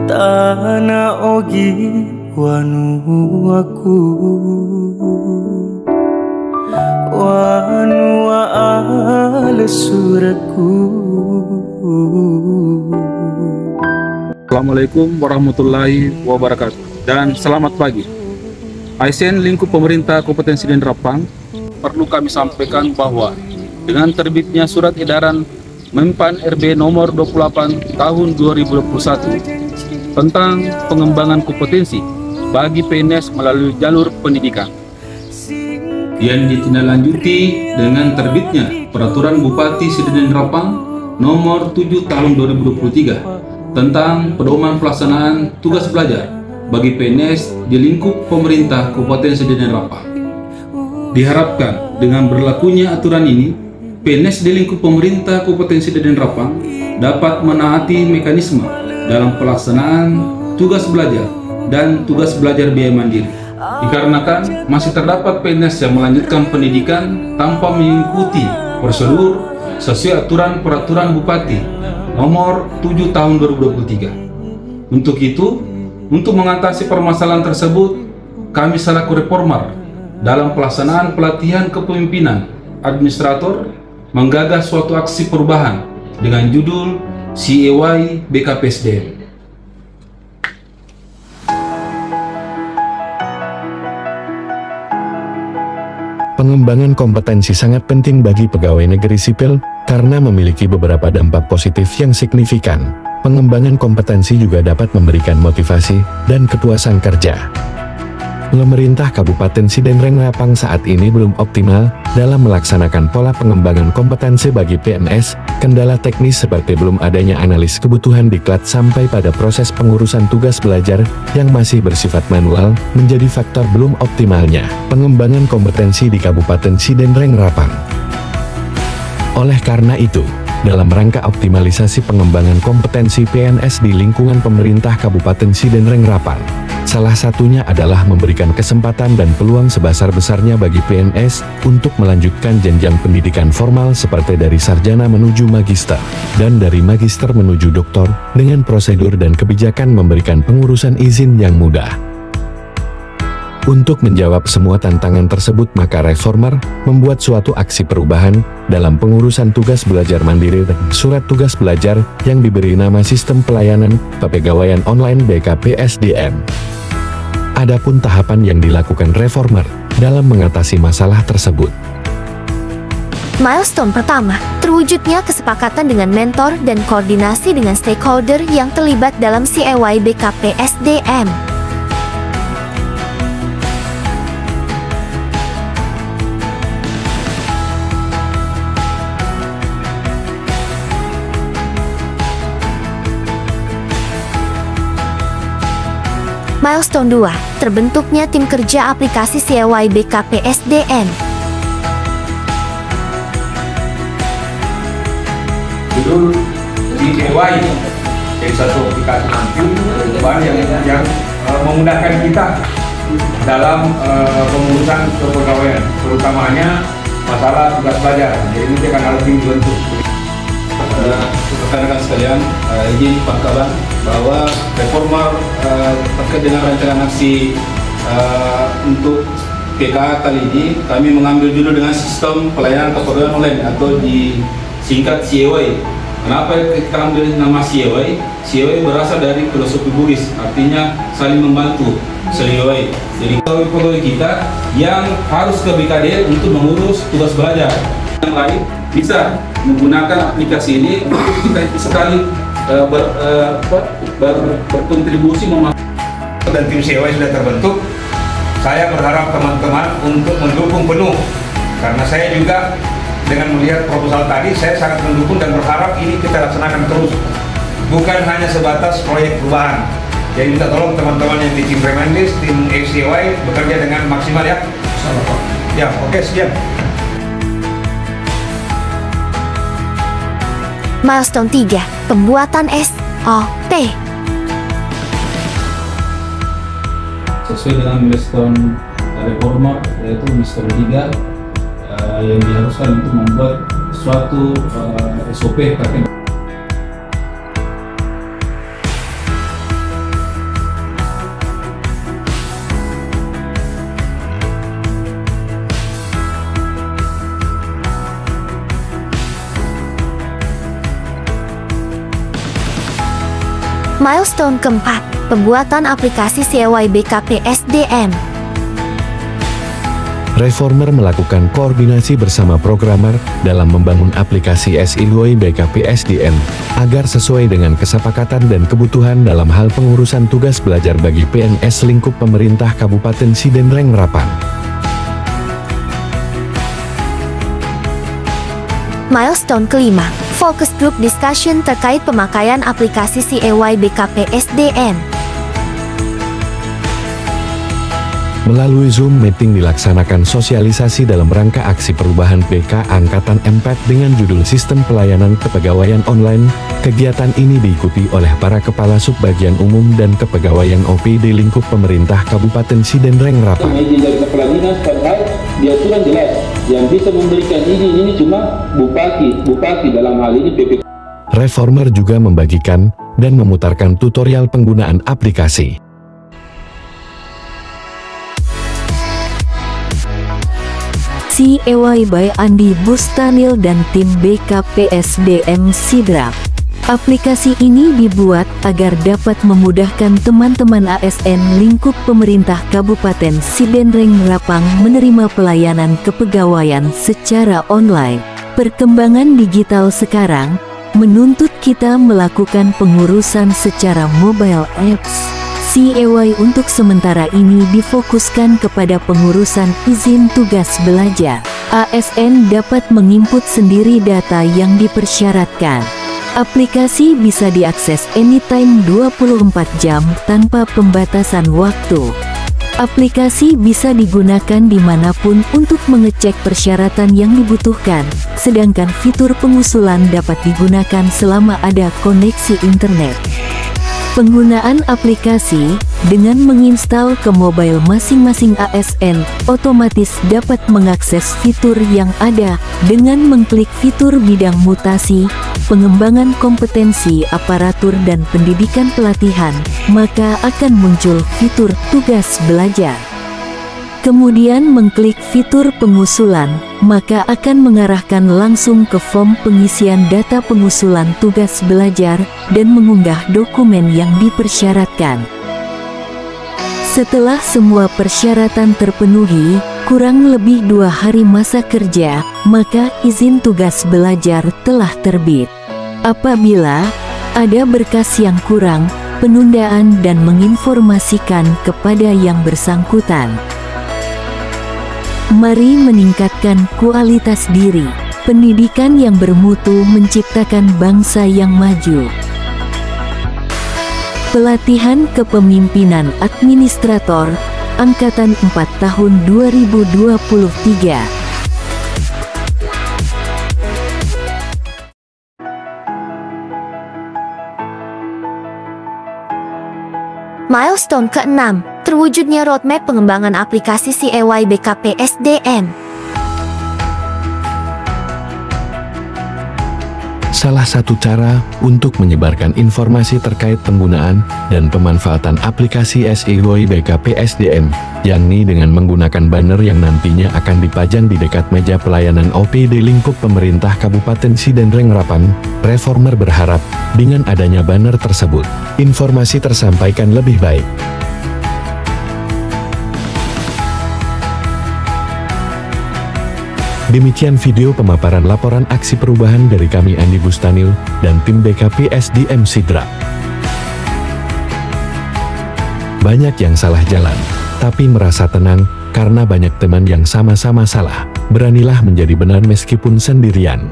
Tanah ogi wanu aku wanu alesuraku. Assalamualaikum warahmatullahi wabarakatuh dan selamat pagi. ASN lingkup pemerintah Kabupaten Sidin Rapang, perlu kami sampaikan bahwa dengan terbitnya surat edaran Menpan RB nomor 28 tahun 2021 tentang pengembangan kompetensi bagi PNS melalui jalur pendidikan, yang ditindaklanjuti dengan terbitnya Peraturan Bupati Sidin Rapang nomor 7 tahun 2023 tentang pedoman pelaksanaan tugas belajar bagi PNS di lingkup pemerintah Kabupaten Sidin Rapang. Diharapkan dengan berlakunya aturan ini, PNS di lingkup pemerintah Kabupaten Sidin Rapang dapat menaati mekanisme dalam pelaksanaan tugas belajar dan tugas belajar biaya mandiri. Dikarenakan masih terdapat PNS yang melanjutkan pendidikan tanpa mengikuti prosedur sesuai aturan Peraturan Bupati nomor 7 tahun 2023. Untuk itu, untuk mengatasi permasalahan tersebut, kami selaku reformer dalam pelaksanaan pelatihan kepemimpinan administrator menggagas suatu aksi perubahan dengan judul CEY BKPSDM. Pengembangan kompetensi sangat penting bagi pegawai negeri sipil karena memiliki beberapa dampak positif yang signifikan. Pengembangan kompetensi juga dapat memberikan motivasi dan kepuasan kerja. Pemerintah Kabupaten Sidin Rapang saat ini belum optimal dalam melaksanakan pola pengembangan kompetensi bagi PNS. Kendala teknis seperti belum adanya analis kebutuhan diklat sampai pada proses pengurusan tugas belajar yang masih bersifat manual menjadi faktor belum optimalnya pengembangan kompetensi di Kabupaten Sidin Rapang. Oleh karena itu, dalam rangka optimalisasi pengembangan kompetensi PNS di lingkungan pemerintah Kabupaten Sidin Rapang, salah satunya adalah memberikan kesempatan dan peluang sebesar-besarnya bagi PNS untuk melanjutkan jenjang pendidikan formal seperti dari sarjana menuju magister, dan dari magister menuju doktor, dengan prosedur dan kebijakan memberikan pengurusan izin yang mudah. Untuk menjawab semua tantangan tersebut, maka reformer membuat suatu aksi perubahan dalam pengurusan tugas belajar mandiri dan surat tugas belajar yang diberi nama Sistem Pelayanan Kepegawaian Online BKPSDM. Adapun tahapan yang dilakukan reformer dalam mengatasi masalah tersebut. Milestone pertama, terwujudnya kesepakatan dengan mentor dan koordinasi dengan stakeholder yang terlibat dalam CEY BKPSDM. Milestone 2, terbentuknya tim kerja aplikasi CEY BKPSDM. Judul CEY jadi satu aplikasi yang memudahkan kita dalam pengurusan kepegawaian, terutamanya masalah tugas belajar. Jadi ini akan ada tim bentuk. Rekan-rekan sekalian, izin Pak Kaban bahwa reformer terkait dengan rancangan aksi untuk PK kali ini, kami mengambil judul dengan Sistem Pelayanan Kepegawaian Online atau disingkat CEY. Kenapa kita ambil nama CEY? CEY berasal dari filosofi Buddhis, artinya saling membantu, CEY. Jadi pegawai kita yang harus ke BKD untuk mengurus tugas belajar, yang lain bisa menggunakan aplikasi ini untuk kita sekali berkontribusi dan tim CEY sudah terbentuk. Saya berharap teman-teman untuk mendukung penuh, karena saya juga dengan melihat proposal tadi, saya sangat mendukung dan berharap ini kita laksanakan terus, bukan hanya sebatas proyek perubahan. Jadi minta tolong teman-teman yang di tim Remendis, tim CEY bekerja dengan maksimal ya. Ya, oke, sekian. Milestone 3, pembuatan SOP. Sesuai dengan milestone reformer, yaitu milestone 3 yang diharuskan untuk membuat suatu SOP terkait Milestone keempat, pembuatan aplikasi CEWAI BKP SDM. Reformer melakukan koordinasi bersama programmer dalam membangun aplikasi CEWAI BKP SDM agar sesuai dengan kesepakatan dan kebutuhan dalam hal pengurusan tugas belajar bagi PNS lingkup pemerintah Kabupaten Sidenreng Rapang. Milestone kelima, focus group discussion terkait pemakaian aplikasi CEWAI BKP SDM. Melalui Zoom meeting dilaksanakan sosialisasi dalam rangka aksi perubahan BK Angkatan 4 dengan judul Sistem Pelayanan Kepegawaian Online. Kegiatan ini diikuti oleh para Kepala Subbagian Umum dan Kepegawaian OPD lingkup pemerintah Kabupaten Sidenreng Rapang. Izin dari Kepala Dinas padahal di aturan jelas yang bisa memberikan izin ini cuma bupati dalam hal ini PP. Reformer juga membagikan dan memutarkan tutorial penggunaan aplikasi. CEWAI by Andi Bustanil dan tim BKP SDM Sidrap. Aplikasi ini dibuat agar dapat memudahkan teman-teman ASN lingkup pemerintah Kabupaten Sidenreng Rapang menerima pelayanan kepegawaian secara online. Perkembangan digital sekarang menuntut kita melakukan pengurusan secara mobile apps. CEWAI untuk sementara ini difokuskan kepada pengurusan izin tugas belajar. ASN dapat menginput sendiri data yang dipersyaratkan. Aplikasi bisa diakses anytime 24 jam tanpa pembatasan waktu. Aplikasi bisa digunakan dimanapun untuk mengecek persyaratan yang dibutuhkan, sedangkan fitur pengusulan dapat digunakan selama ada koneksi internet. Penggunaan aplikasi dengan menginstal ke mobile masing-masing ASN otomatis dapat mengakses fitur yang ada dengan mengklik fitur bidang mutasi, pengembangan kompetensi aparatur dan pendidikan pelatihan, maka akan muncul fitur tugas belajar. Kemudian mengklik fitur pengusulan, maka akan mengarahkan langsung ke form pengisian data pengusulan tugas belajar dan mengunggah dokumen yang dipersyaratkan. Setelah semua persyaratan terpenuhi, kurang lebih 2 hari masa kerja, maka izin tugas belajar telah terbit. Apabila ada berkas yang kurang, penundaan dan menginformasikan kepada yang bersangkutan. Mari meningkatkan kualitas diri. Pendidikan yang bermutu menciptakan bangsa yang maju. Pelatihan Kepemimpinan Administrator Angkatan 4 tahun 2023. Milestone ke-6, terwujudnya roadmap pengembangan aplikasi CEWAI BKP SDM. Salah satu cara untuk menyebarkan informasi terkait penggunaan dan pemanfaatan aplikasi CEWAI BKP SDM, yakni dengan menggunakan banner yang nantinya akan dipajang di dekat meja pelayanan OPD lingkup pemerintah Kabupaten Sidenreng Rapang. Reformer berharap dengan adanya banner tersebut, informasi tersampaikan lebih baik. Demikian video pemaparan laporan aksi perubahan dari kami Andi Bustanil dan tim BKP SDM Sidrap. Banyak yang salah jalan, tapi merasa tenang karena banyak teman yang sama-sama salah. Beranilah menjadi benar meskipun sendirian.